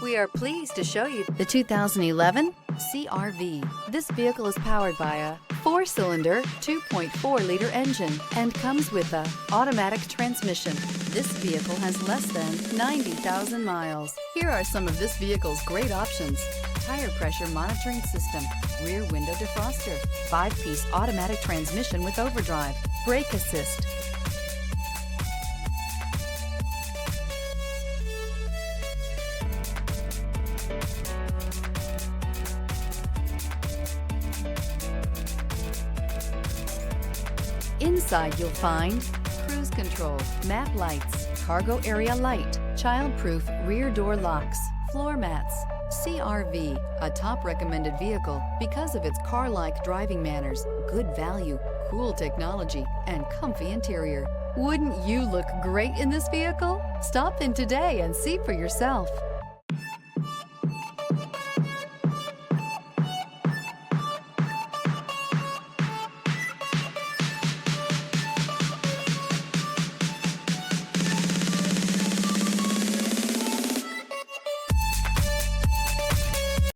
We are pleased to show you the 2011 CR-V. This vehicle is powered by a 4-cylinder, 2.4-liter engine and comes with a automatic transmission. This vehicle has less than 90,000 miles. Here are some of this vehicle's great options: tire pressure monitoring system, rear window defroster, 5-piece automatic transmission with overdrive, brake assist. Inside you'll find cruise control, map lights, cargo area light, child-proof rear door locks, floor mats. CR-V, a top recommended vehicle because of its car-like driving manners, good value, cool technology, and comfy interior. Wouldn't you look great in this vehicle? Stop in today and see for yourself.